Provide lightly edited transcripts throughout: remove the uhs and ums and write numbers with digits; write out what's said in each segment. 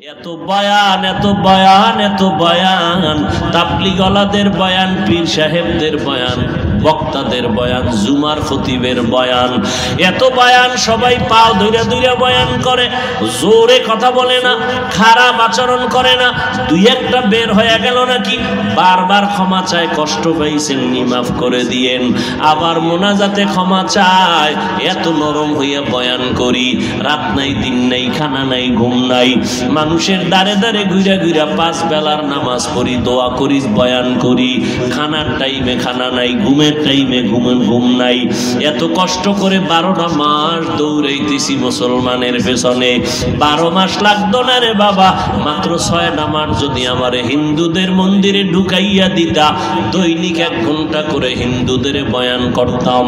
এত বয়ান এত বয়ান এত বয়ান, তাবলীগওয়ালাদের বয়ান, পীর সাহেবদের বয়ান, বক্তাদের বয়ান, জুমার খতিবের বয়ান, এত বয়ান, সবাই পাও ধইরা ধইরা বয়ান করে, জোরে কথা বলে না, খারাপ আচরণ করে না, দুই একটা বের হয়ে গেল নাকি বারবার ক্ষমা চায়, কষ্ট পাইছেন নি মাফ করে দিয়েন, আবার মোনাজাতে ক্ষমা চায়। এত নরম হইয়া বয়ান করি, রাত নাই দিন নাই, খানা নাই ঘুম নাই, মানুষের দাঁড়ে দাঁড়ে ঘুরা ঘুরা 5 বেলার নামাজ পড়ি, দোয়া করি, বয়ান করি, খানার টাইমে খানা নাই, ঘুমের টাইমে ঘুম নাই, এত কষ্ট করে 12টা মাস দৌড়াইতেছি মুসলমানের পেছনে। 12 মাস লাগতো না রে বাবা, মাত্র 6টা মাস যদি আমার হিন্দুদের মন্দিরে ঢুকাইয়া দিতা, দৈনিক 1 ঘন্টা করে হিন্দুদের বয়ান করতাম,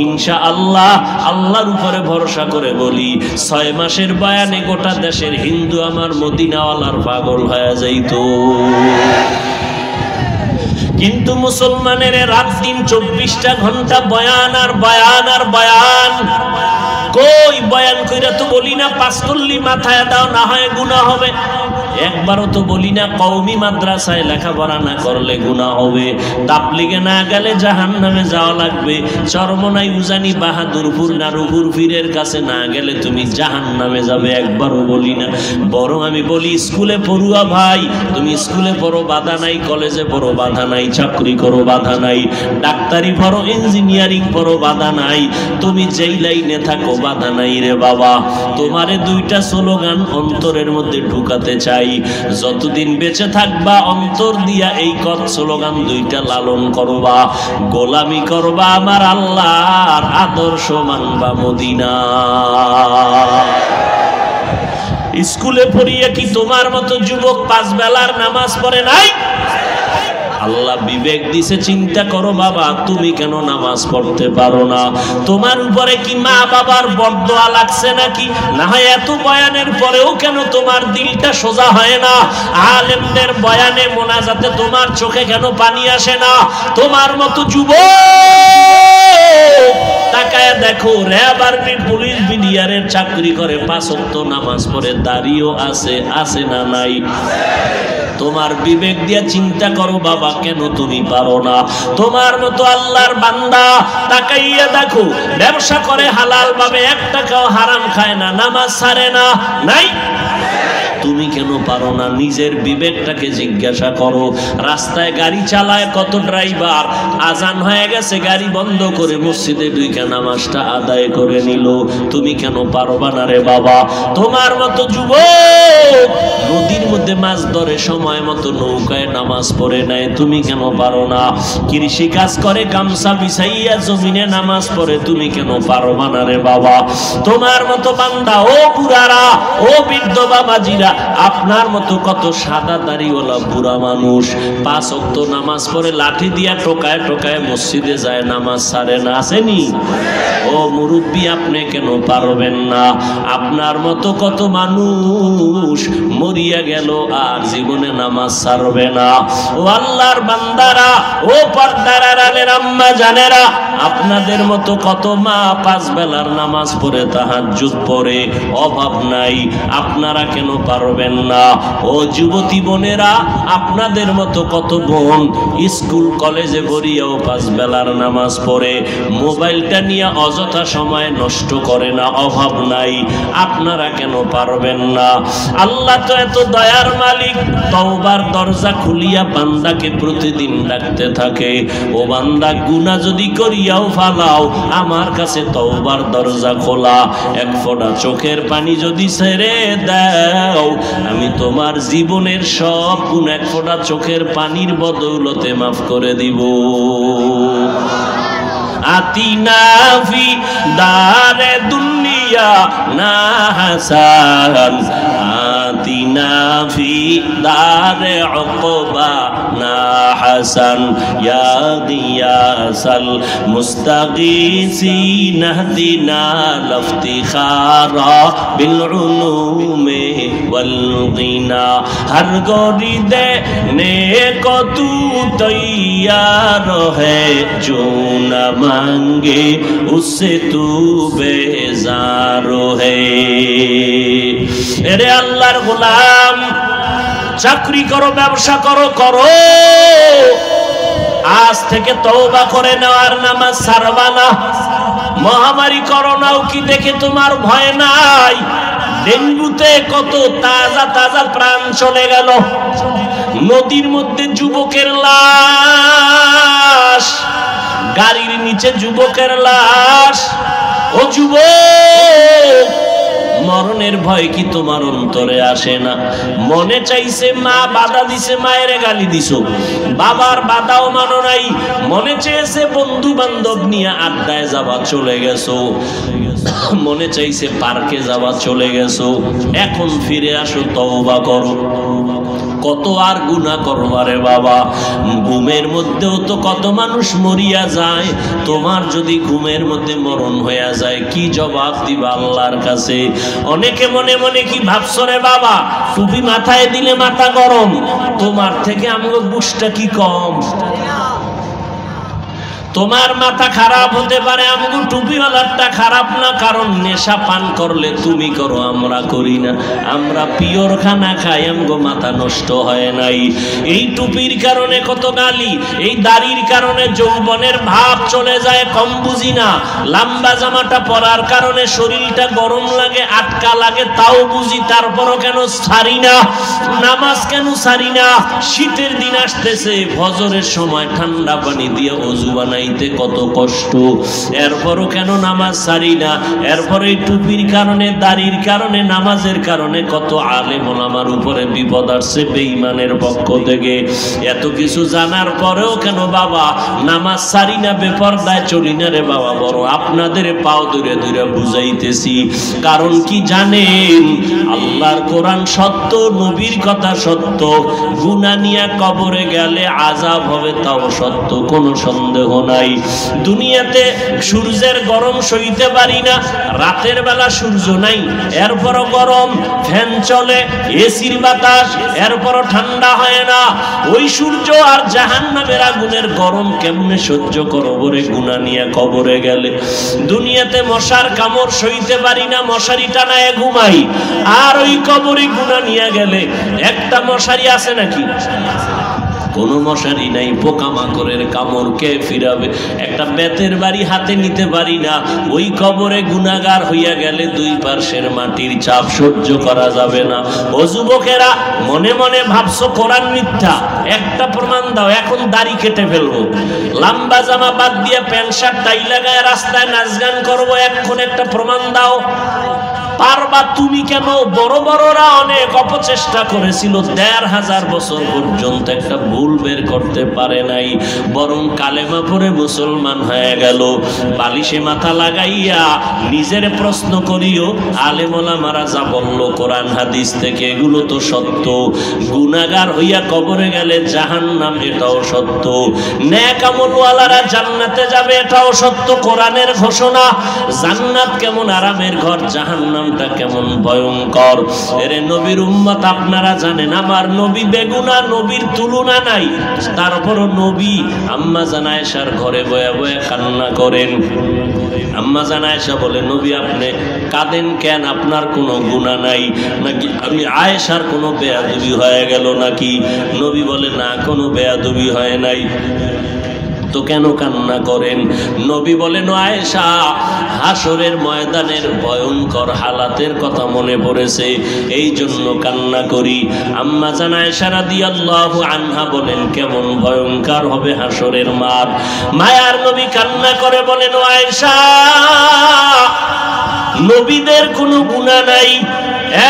ইনশাআল্লাহ আল্লাহর উপরে ভরসা করে বলি 6 মাসের বয়ানে গোটা দেশের হিন্দু আমার মদিনাওয়ালার পাগল হয়ে যাইতো। কিন্তু মুসলমানের রাত দিন 24টা ঘন্টা বয়ান আর বয়ান আর বয়ান। কই বয়ান কইরা তো বলি না 5 কল্লি মাথায় দাও, না হয় গুনাহ হবে। একবারও তো বলি না কওমি মাদ্রাসায় লেখাপড়া না করলে গুনাহ হবে, তাবলীগে না গেলে জাহান্নামে যাওয়া লাগবে, চরমনাই উজানি বাহাদুরপুর নারুপুর পীরের কাছে না গেলে তুমি জাহান্নামে যাবে, একবারও বলি না। বরং আমি বলি স্কুলে পড়ুয়া ভাই, তুমি স্কুলে পড়ো বাধা নাই, কলেজে পড়ো বাধা নাই, চাকরি করো বাধা নাই, ডাক্তারি পড়ো, ইঞ্জিনিয়ারিং পড়ো বাধা নাই, তুমি যেই লাইনে থাকো বাধা নাই রে বাবা। তোমারে 2টা স্লোগান অন্তরের মধ্যে ঢুকাতে চাই, যতদিন বেঁচে থাকবা অন্তর দিয়া এই স্লোগান 2টা লালন করবা, গোলামি করবা আমার আল্লাহর, আদর্শ মানবা মদিনা। স্কুলে পড়িয়া কি তোমার মতো যুবক 5 বেলার নামাজ পড়ে নাই? আল্লাহ বিবেক দিছে, চিন্তা করো বাবা, তুমি কেন নামাজ পড়তে পারো না? তোমার উপরে কি মা বাবার বরদোয়া লাগছে নাকি? না হয় এত বয়ানের পরেও কেন তোমার দিলটা সোজা হয় না? আলেমদের বয়ানে মোনাজাতে তোমার চোখে কেন পানি আসে না? তোমার মতো যুবক তাকায় দেখো, র‍্যাব আর্মি পুলিশ বিডিআরের চাকরি করে, 5 ওয়াক্ত নামাজ পড়ে, দাড়িও আছে না নাই? তোমার বিবেক দিয়া চিন্তা করো বাবা, কেন তুমি পারো না? তোমার মতো আল্লাহর বান্দা তাকাইয়া দেখো, ব্যবসা করে হালাল ভাবে, 1 টাকাও হারাম খায় না, নামাজ ছাড়ে না, নাই? তুমি কেন পারো না? নিজের বিবেকটাকে জিজ্ঞাসা করো। রাস্তায় গাড়ি চালায় কত ড্রাইভার, আজান হয়ে গেছে গাড়ি বন্ধ করে মসজিদে ঢুকে নামাজটা আদায় করে নিল, তুমি কেন পারবা না রে বাবা? তোমার মতো যুবক নদীর মধ্যে মাছ ধরে সময় মতো নৌকায় নামাজ পড়ে নেয়, তুমি কেন পারো না? কৃষি কাজ করে গামছা বিছাইয়া জমিনে নামাজ পড়ে, তুমি কেন পারবা না রে বাবা? তোমার মতো বান্দা, ও বুড়ারা, ও বৃদ্ধ বাবাজিরা, আপনার মতো কত সাদা দাড়িওয়ালা বুড়া মানুষ 5 ওয়াক্ত নামাজ পড়ে, লাঠি দিয়া টোকায় টোকায় মসজিদে যায়, নামাজ ছাড়ে না, আসেনি? ও মুরব্বী, আপনি কেন পারবেন না? আপনার মতো কত মানুষ মরিয়া গেল আর জীবনে নামাজ ছাড়বে না। ও আল্লাহর বান্দারা, ও পর্দার আড়ালের আম্মা জানেরা, আপনাদের মতো কত মা 5 বেলার নামাজ পড়ে, তাহাজ্জুদ পড়ে, অভাব নাই, আপনারা কেন পারবেন না? ও যুবতী বোনেরা, আপনাদের মতো কত বোন স্কুল কলেজে পড়িয়াও 5 বেলার নামাজ পড়ে, মোবাইলটা নিয়ে অযথা সময় নষ্ট করে না, অভাব নাই, আপনারা কেন পারবেন না? আল্লাহ তো এত দয়ার মালিক, তওবার দরজা খুলিয়া বান্দাকে প্রতিদিন ডাকতে থাকে, ও বান্দা গুনাহ যদি করিয়াও ফালাও, আমার কাছে তওবার দরজা খোলা, 1 ফোঁটা চোখের পানি যদি ছেড়ে দাও, আমি তোমার জীবনের সব গুনাহ 1 ফোঁটা চোখের পানির বদৌলতে মাফ করে দিব। আতিনা ফি দারে দুনিয়া না হাসান, আতিনা ফি দারে উকবা না হাসান ইয়া গিয়াসাল মুস্তাগীসিন ইহদিনা লাফতিখারা বিল উলুমে ওয়াল গিনা হর গরি দেনে को तू तैयार है जो न मांगे उससे तू बेजार है। এরে আল্লাহর গোলাম, চাকরি করো, ব্যবসা করো, করো, আজ থেকে তওবা করে নেওয়ার নামাজ ছাড়বা না। মহামারী করোনাও কি দেখে তোমার ভয় নাই? ডেঙ্গুতে কত তাজা তাজা প্রাণ চলে গেল। নদীর মধ্যে যুবকের লাশ, গাড়ির নিচে যুবকের লাশ। ও যুবক, মরণের ভয় কি তোমার অন্তরে আসে না? মনে চাইছে মা বাধা দিছে, মায়ের গালি দিছো, বাবার বাধাও মানো নাই। মনে চেয়েছে বন্ধু বান্ধব নিয়ে আড্ডায় যাওয়া, চলে গেছো। মনে চাইছে পার্কে যাওয়া, চলে গেছো। এখন ফিরে আসো, তওবা করো। কত আর গুনাহ করবারে বাবা। ঘুমের মধ্যেও তো কত মানুষ মরিয়া যায়। তোমার যদি ঘুমের মধ্যে মরণ হইয়া যায়, কি জবাব দিবা আল্লাহর কাছে? অনেকে মনে মনে কি ভাবছো রে বাবা, টুপি মাথায় দিলে মাথা গরম, তোমার থেকে আমগো বুঝটা কি কম? তোমার মাথা খারাপ হতে পারে, আমগো টুপিওয়ালারটা খারাপ না। কারণ নেশা পান করলে তুমি করো, আমরা করি না। আমরা পিওর খানা খাই, আমগো মাথা নষ্ট হয় নাই। এই টুপির কারণে কত গালি, এই দাড়ির কারণে যৌবনের ভাব চলে যায়, কম বুঝি না। লম্বা জামাটা পরার কারণে শরীরটা গরম লাগে, আটকা লাগে, তাও বুঝি, তারপরও কেন ছাড়ি না। নামাজ কেন ছাড়ি না? শীতের দিন আসতেছে, ফজরের সময় ঠান্ডা পানি দিয়ে ওযু বানাই কত কষ্ট, এরপরও কেন নামাজ ছাড়ি না? এরপরে টুপির কারণে, দাড়ির কারণে, নামাজের কারণে কত আলেম ওলামার উপরে বিপদ আসছে বেঈমানের পক্ষ থেকে। এত কিছু জানার পরেও কেন বাবা নামাজ ছাড়ি না, বেপরদায় চলি না রে বাবা? বড় আপনাদের পাও ধরে ধরে বুঝাইতেছি। কারণ কি জানেন? আল্লাহর কোরআন সত্য, নবীর কথা সত্য। গুনাহ নিয়ে কবরে গেলে আযাব হবে, তাও সত্য, কোনো সন্দেহ নাই। দুনিয়াতে সূর্যের গরম সইতে পারি না, রাতের বেলা সূর্য নাই, এরপরও গরম, ফ্যান চলে, এসির বাতাস, এরপরও ঠান্ডা হয় না। ওই সূর্য আর জাহান্নামের আগুনের গরম কেমনে সহ্য করব রে গুনাহ নিয়ে কবরে গেলে? দুনিয়াতে মশার কামড় সইতে পারি না, মশারি টানায় ঘুমাই, আর ওই কবরে গুনাহ নিয়ে গেলে একটা মশারি আছে নাকি? কোনো মশারি নাই, পোকামাকড়ের কামড় কে ফিরাবে? একটা বেতের বাড়ি হাতে নিতে পারি না। ওই কবরে গুনাহগার হইয়া গেলে দুই পার্শ্বের মাটির চাপ সহ্য করা যাবে না। ও যুবকেরা, মনে মনে ভাবছো কোরআন মিথ্যা, একটা প্রমাণ দাও। এখন দাড়ি কেটে ফেলবো, লম্বা জামা বাদ দিয়ে প্যান্ট শার্ট টাই লাগায় রাস্তায় নাচ গান করবো, এখন একটা প্রমাণ দাও। পারবা তুমি কেন? বড় বড়রা অনেক অপচেষ্টা করেছিল, ১৫০০ বছর পর্যন্ত একটা ভুল বের করতে পারে নাই, বরং কালেমা পড়ে মুসলমান হয়ে গেল। বালিশে মাথা লাগাইয়া নিজের প্রশ্ন করিও, আলেম ওলামারা যা বলল কোরআন হাদিস থেকে, এগুলো তো সত্য। গুনাহগার হইয়া কবরে গেলে জাহান্নাম, এটাও সত্য। নেক আমলওয়ালারা জান্নাতে যাবে, এটাও সত্য, কোরআনের ঘোষণা। জান্নাত কেমন আরামের ঘর, জাহান্নাম কেমন ভয়ঙ্কর। এরে নবীর উম্মত, আপনারা জানেন আমার নবী বেগুনা, নবীর তুলনা নাই। তারপরও নবী আম্মা জান আয়েশার ঘরে বয়ে বয়ে কান্না করেন। আম্মা জান আয়েশা বলে, নবী আপনি কাঁদেন কেন? আপনার কোনো গুনাহ নাই নাকি? আমি আয়েশার কোনো বেয়াদবি হয়ে গেল নাকি? নবী বলে, না, কোনো বেয়াদবি হয় নাই। তো কেন কান্না করেন? নবী বলেন, আয়েশা, হাসরের ময়দানের ভয়ঙ্কর হালাতের কথা মনে পড়েছে, এই জন্য কান্না করি। আম্মা জান আয়েশা রাদিয়াল্লাহু আনহা বলেন, কেমন ভয়ঙ্কর হবে হাসরের মাঠ। মায়ার নবী কান্না করে বলেন, আয়েশা, নবীদের কোনো গুনাহ নাই,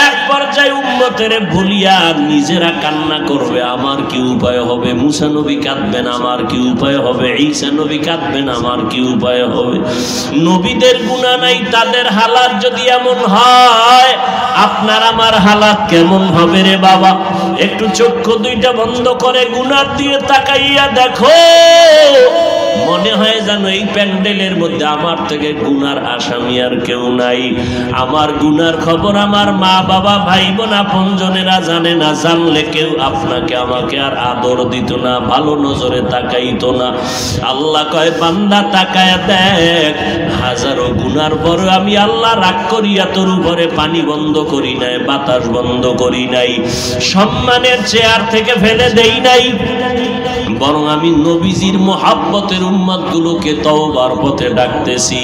এক পর্যায়ে উম্মতের ভুলিয়া নিজেরা কান্না করবে, আমার কি উপায় হবে? মুসা নবী কাঁদবেন, আমার কি উপায় হবে? ঈসা নবী কাঁদবেন, আমার কি উপায় হবে? নবীদের গুনাহ নাই, তাদের হালাত যদি এমন হয়, আপনার আমার হালাত কেমন হবে রে বাবা? একটু চক্ষু দুইটা বন্ধ করে গুনার দিয়ে তাকাইয়া দেখো, মনে হয় জানো এই প্যান্ডেলের মধ্যে আমার থেকে গুনার আসামি আর কেউ নাই। আমার গুনার খবর আমার মা বাবা ভাই বোন আপনজনেরা জানে না, জানলে কেউ আপনাকে আমাকে আর আদর দিত না, ভালো নজরে তাকাইতো না। আল্লাহ কয় বান্দা তাকায়া দেখ, হাজারো গুনার পর আমি আল্লাহ রাগ করিয়া তোর উপরে পানি বন্ধ করি নাই, বাতাস বন্ধ করি নাই, সম্মানের চেয়ার থেকে ফেলে দেই নাই, বরং আমি নবীজির মোহাব্বতের উম্মতগুলোকে তওবার পথে ডাকতেছি।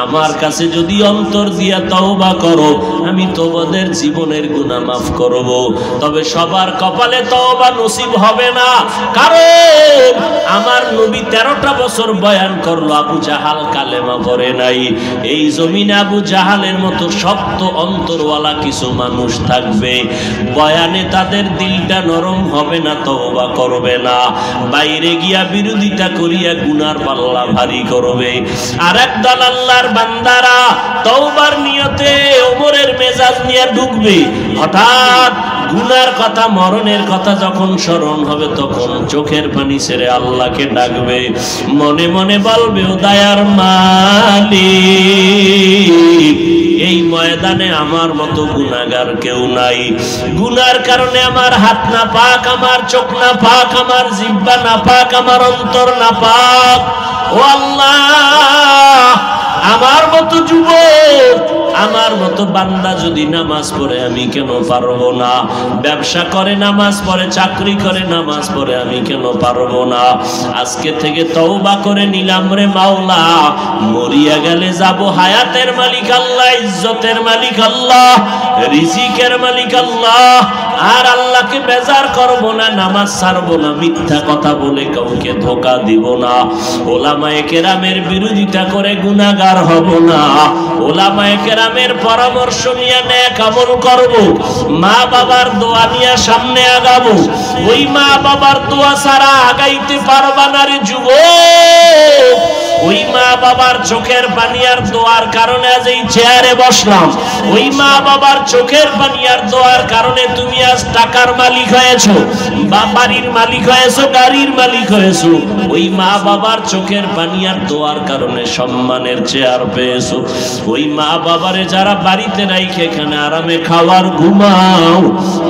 আমার কাছে যদি অন্তর দিয়া তওবা করো, আমি তোমাদের জীবনের গুনাহ মাফ করব। তবে সবার কপালে তওবা নসিব হবে না, কারণ আমার নবী 13টা বছর বয়ান করলো, আবু জাহাল কালেমা পড়ে নাই। এই জমিনে আবু জাহালের মতো শক্ত অন্তরওয়ালা কিছু মানুষ থাকবে, বয়ানে তাদের দিলটা নরম হবে না, তওবা করবে না, বাইরে গিয়া বিরোধিতা করিয়া গুনার পাল্লা ভারী করবে। আর একদল আল্লাহর বান্দারা তওবার নিয়তে ওমরের মেজাজ নিয়ে ঢুকবে, হঠাৎ গুনার কথা মরণের কথা যখন স্মরণ হবে, তখন চোখের পানি ছেড়ে আল্লাহকে ডাকবে, মনে মনে বলবে ও দয়ার মালিক, এই ময়দানে আমার মতো গুনাহগার কেউ নাই, গুনার কারণে আমার হাত না পাক, আমার চোখ না পাক, আমার জিহ্বা না পাক, আমার অন্তর না পাক। ও আল্লাহ, আমার মতো যুবক, আমার মতো বান্দা যদি নামাজ পড়ে আমি কেন পারবো না? ব্যবসা করে নামাজ পড়ে, চাকরি করে নামাজ পড়ে, আমি কেন পারবো না? আজকে থেকে তওবা করে নিলাম রে মাওলা, মরিয়া গেলে যাব, হায়াতের মালিক আল্লাহ, ইজ্জতের মালিক আল্লাহ, রিজিকের মালিক আল্লাহ, আর আল্লাহকে বেজার করব না, নামাজ ছাড়বো না, মিথ্যা কথা বলে কাউকে ধোঁকা দিব না, ওলামায়ে কেরামের বিরোধিতা করে গুনাহগার হব না, ওলামায়ে কেরামের পরামর্শ নিয়ে নেক আমল করব, মা বাবার দোয়া নিয়ে সামনে আগাবো। ওই মা বাবার দোয়া ছাড়া আগাইতে পারবা না রে যুবক। ওই মা বাবার চোখের পানি আর দোয়ার কারণে আজ এই চেয়ারে বসলাম, ওই মা বাবার চোখের পানি আর দোয়ার কারণে তুমি আজ টাকার মালিক হয়েছো, বা বাড়ির মালিক হয়েছো, গাড়ির মালিক হয়েছো। ওই মা বাবার চোখের পানি আর দোয়ার কারণে সম্মানের চেয়ার পেয়েছো। ওই মা বাবারে যারা বাড়িতে রাইখে এখানে আরামে খাওয়ার ঘুমাও,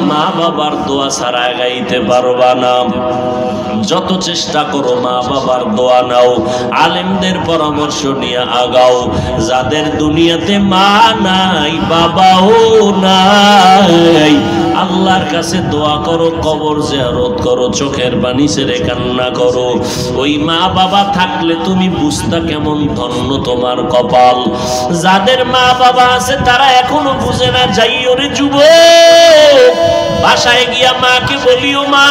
মা বাবার দোয়া ছাড়া গাইতে পারবা না। যত চেষ্টা করো মা বাবার দোয়া নাও, আলেমদের পরামর্শ নিয়ে আগাও। যাদের দুনিয়াতে মা নাই, বাবাও নাই, আল্লাহর কাছে দোয়া করো, কবর জিয়ারত করো, চোখের পানি ছেড়ে কান্না করো। ওই মা বাবা থাকলে তুমি বুঝতা কেমন ধন্য তোমার কপাল। যাদের মা বাবা আছে তারা এখনো বুঝে না, যাইও রে যুবক, বাসায় গিয়া মাকে বলিও, মা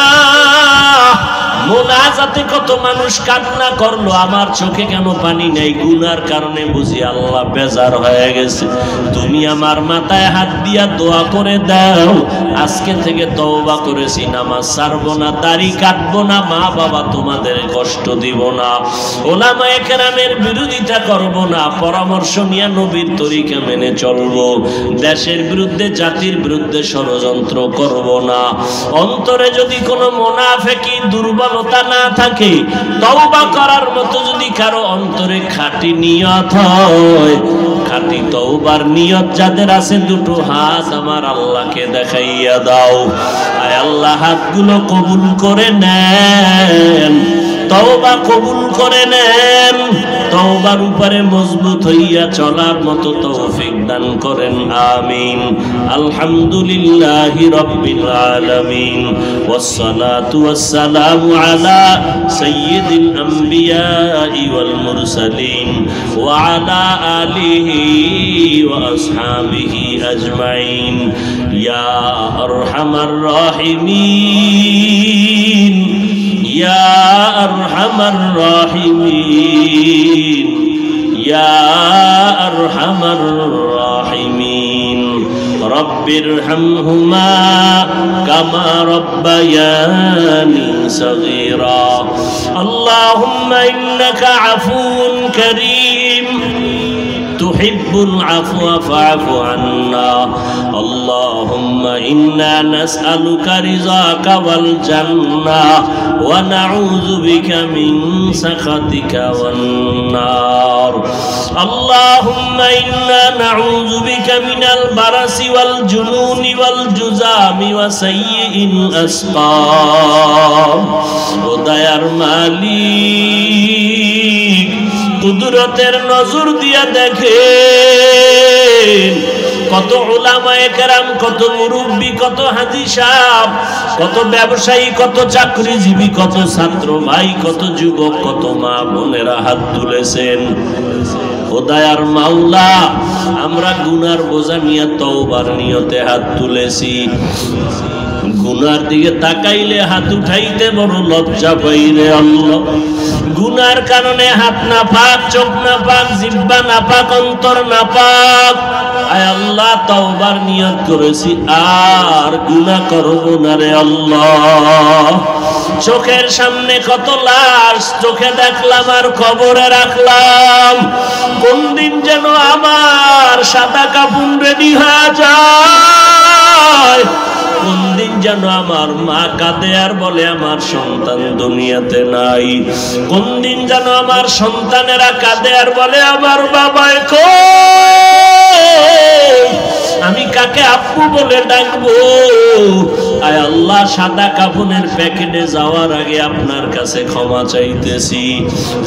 মোনাজাতে কত মানুষ কান্না করলো, আমার চোখে কেন পানি নেই? গুনার কারণে বুঝি আল্লাহ বেজার হয়ে গেছে। তুমি আমার মাথায় হাত দিয়া দোয়া করে দাও, আজকে থেকে তওবা করেছি, নামাজ ছাড়বো না, দাড়ি কাটবো না, মা বাবা তোমাদের কষ্ট দিব না, ওলামায়ে কেরামের বিরোধিতা করব না, পরামর্শ নিয়ে নবীর তরিকা মেনে চলবো, দেশের বিরুদ্ধে জাতির বিরুদ্ধে ষড়যন্ত্র করব না। অন্তরে যদি কোনো মুনাফিকি দুর্বলতা না থাকে, তওবা করার মতো যদি কারো অন্তরে খাঁটি নিয়ত হয়, খাঁটি তওবার নিয়ত যাদের আছে, দুটো হাত আমার আল্লাহকে দেখাইয়া দাও। আয় আল্লাহ, হাতগুলো কবুল করে নেন, তওবা কবুল করে নেন, তওবার উপরে মজবুত হইয়া চলার মতো তৌফিক দান করেন, আমিন। আলহামদুলিল্লাহি রাব্বিল আলামিন, ওয়াসসালাতু ওয়াসসালামু আলা সাইয়্যিদিল আমবিয়াই ওয়াল মুরসালিন ওয়া আলা আলিহি ওয়া আসহাবিহি আজমাইন। ইয়া আরহামার রাহিমিন, ইয়া আরহামার রাহিমিন, ইয়া আরহামার রাহিমিন। রব্বিরহামহুমা কামা রব্বায়ানি সগীরা। আল্লাহুম্মা ইন্নাকা আফুউন কারীম তুহিব্বুল আফওয়া ফা'ফু আন্না। আল্লাহুম্মা ইন্না নাসআলুকা রিযাকা ওয়াল জান্নাহ ওয়া নাউযু বিকা মিন সাখাতিকা ওয়ান নার। আল্লাহুম্মা ইন্না নাউযু বিকা মিনাল বারাসি ওয়াল জুনুনি ওয়াল জুযামি ওয়া সাইয়্যিল আসকাম। ও দয়ার মালিক, কুদরতের নজর দিয়া দেখেন কত উলামায়ে কেরাম, কত মুরব্বী, কত হাজী সাহেব, কত ব্যবসায়ী, কত চাকরিজীবী, কত ছাত্র ভাই, কত যুবক, কত মা বোনেরা হাত তুলেছেন। ও দয়ার মাওলা, আমরা গুনার বোঝা নিয়ে তওবার নিয়তে হাত তুলেছি। গুনার দিকে তাকাইলে হাত উঠাইতে বড় লজ্জা পাই রে আল্লাহ। গুনার কারণে হাত না পাক, চোখ না পাক, জিহ্বা না পাক, অন্তর না পাক। আয় আল্লাহ, তওবার নিয়ত করেছি আর গুনাহ করব না রে আল্লাহ। চোখের সামনে কত লাশ চোখে দেখলাম আর কবরে রাখলাম। কোন দিন যেন আমার সাদা কাফন রেডি হয়ে যায়, কোন দিন যেন আমার মা কাঁদে আর বলে আমার সন্তান দুনিয়াতে নাই, কোন দিন যেন আমার সন্তানেরা কাঁদে আর বলে আমার বাবা কই, আমি কাকে আব্বু বলে ডাকবো। আয় আল্লাহ, সাদা কাফনের প্যাকেটে যাওয়ার আগে আপনার কাছে ক্ষমা চাইতেছি।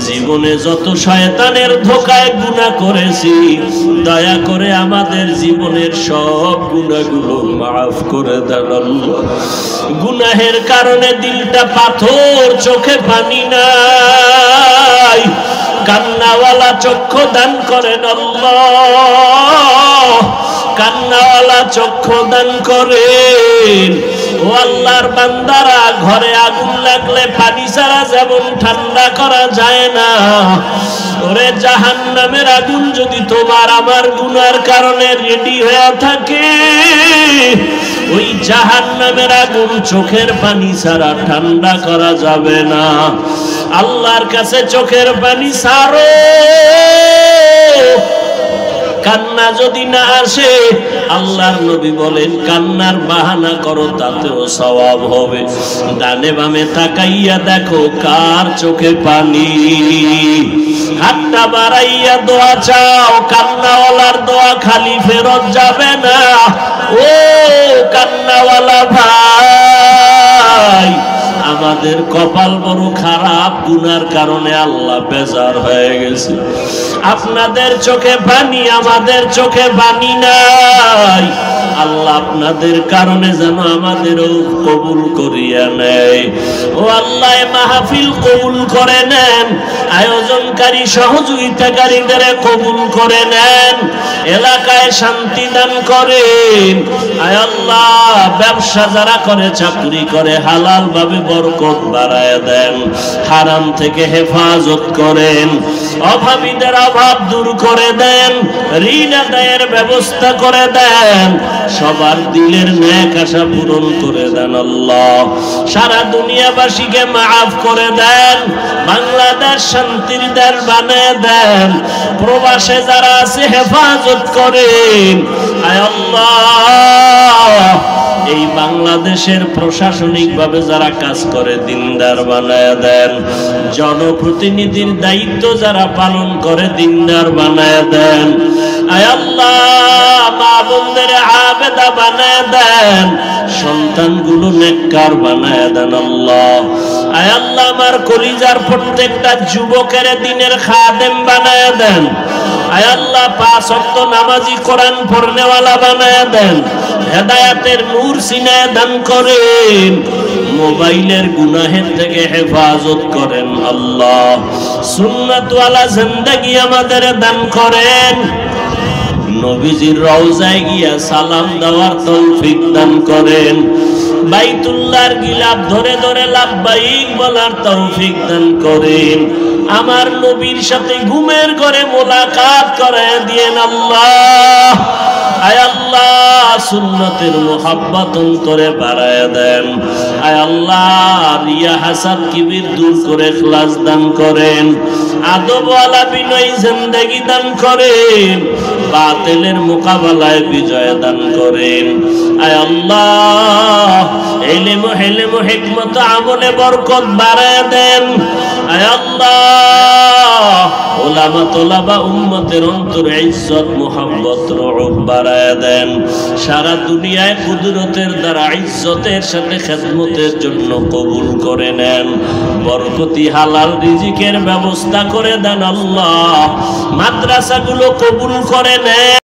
জীবনে যত শয়তানের ধোঁকায় গুনাহ করেছি, দয়া করে আমাদের জীবনের সব গুনাহগুলো মাফ করে দেন আল্লাহ। গুনাহের কারণে দিলটা পাথর, চোখে পানি নাই, কান্নাওয়ালা চক্ষু দান করেন আল্লাহ, কান্নাওয়ালা চক্ষু দান করেন। ও আল্লাহর বান্দারা, ঘরে আগুন লাগলে পানি ছাড়া যেমন ঠান্ডা করা যায় না, ওরে জাহান্নামের আগুন যদি তোমার আমার গুনার কারণে রেডি হয়ে থাকে, ওই জাহান্নামের আগুন চোখের পানি ছাড়া ঠান্ডা করা যাবে না। আল্লাহর কাছে চোখের পানি ছাড়ো, কান্না যদি না আসে, আল্লাহর নবী বলেন কান্নার বাহানা করো, তাতেও সওয়াব হবে। ডানে বামে তাকাইয়া দেখো কার চোখে পানি, হাতটা বাড়াইয়া দোয়া চাও, কান্নাওয়ালার দোয়া খালি ফেরত যাবে না। ও কান্নাওয়ালা ভাই, আমাদের কপাল বড় খারাপ, গুনার কারণে আল্লাহ বেজার হয়ে গেছে। আপনাদের চোখে পানি, আমাদের চোখে পানি নাই। আল্লাহ আপনাদের কারণে যেন আমাদেরও কবুল করিয়া নেয়। ও আল্লাহ, মাহফিল কবুল করে নেন, আয়োজনকারী সহযোগিতাকারীদের কবুল করে নেন, এলাকায় শান্তি দান করেন। আয় আল্লাহ, ব্যবসা যারা করে, চাকরি করে, হালাল ভাবে বরকত বাড়ায় দেন, হারাম থেকে হেফাজত করেন, অভাবীদের অভাব দূর করে দেন, ঋণ আদায়ের ব্যবস্থা করে দেন, সবার দিলের নেক আশা পূরণ করে দেন আল্লাহ। সারা দুনিয়াবাসীকে মাফ করে দেন, বাংলাদেশ শান্তির দেশ বানিয়ে দেন, প্রবাসে যারা আছে হেফাজত করেন। আয় আল্লাহ, এই বাংলাদেশের প্রশাসনিক ভাবে যারা কাজ করে দিনদার বানায় দেন, জনপ্রতিনিধির দায়িত্ব যারা পালন করে দিনদার বানায় দেন। আয় আল্লাহ, মা বোনদের আবেদা বানায় দেন, সন্তানগুলো নেককার বানায় দেন আল্লাহ। আয় আল্লাহ, আমার কলিজার প্রত্যেকটা যুবকের দিনের খাদেম বানায় দেন। আয় আল্লাহ, 5 ওয়াক্ত নামাজি, কোরআন পড়নেওয়ালা বানায় দেন, হেদায়েতের নূর সিনায় দান করেন, মোবাইলের গুনাহের থেকে হেফাজত করেন আল্লাহ। সুন্নাতওয়ালা জিন্দেগি আমাদের দান করেন, নবীজির রওজায় গিয়া সালাম দেওয়ার তৌফিক দান করেন, বাইতুল্লাহর গিলাফ ধরে ধরে লাব্বাইক বলার তৌফিক দান করেন। আমার নবীর সাথে ঘুমের ঘরে মোলাকাত করায় দিয়েন আল্লাহ। আয় আল্লাহ সুন্নতের মোহাব্বত অন্তরে বাড়ায় দেন। আয় আল্লাহ রিয়া হাসাদ কিবির দূর করে ইখলাস দান করেন। আদব ওয়ালা বিনয়ী জিন্দেগি দান করেন। বাতিলের মোকাবেলায় বিজয় দান করেন। আয় আল্লাহ ইলম হিকমত আমলে বরকত বাড়ায় দেন। আয় আল্লাহ উলামা তোলাবা উম্মতের অন্তরে ইজ্জত মুহাব্বত রূহ বাড়ায় দেন। সারা দুনিয়ায় কুদরতের দ্বারা ইজ্জতের সাথে খেদমতের জন্য কবুল করে নেন। বরকতি হালাল রিজিকের ব্যবস্থা করে দেন আল্লাহ। মাদ্রাসাগুলো কবুল করে নেন।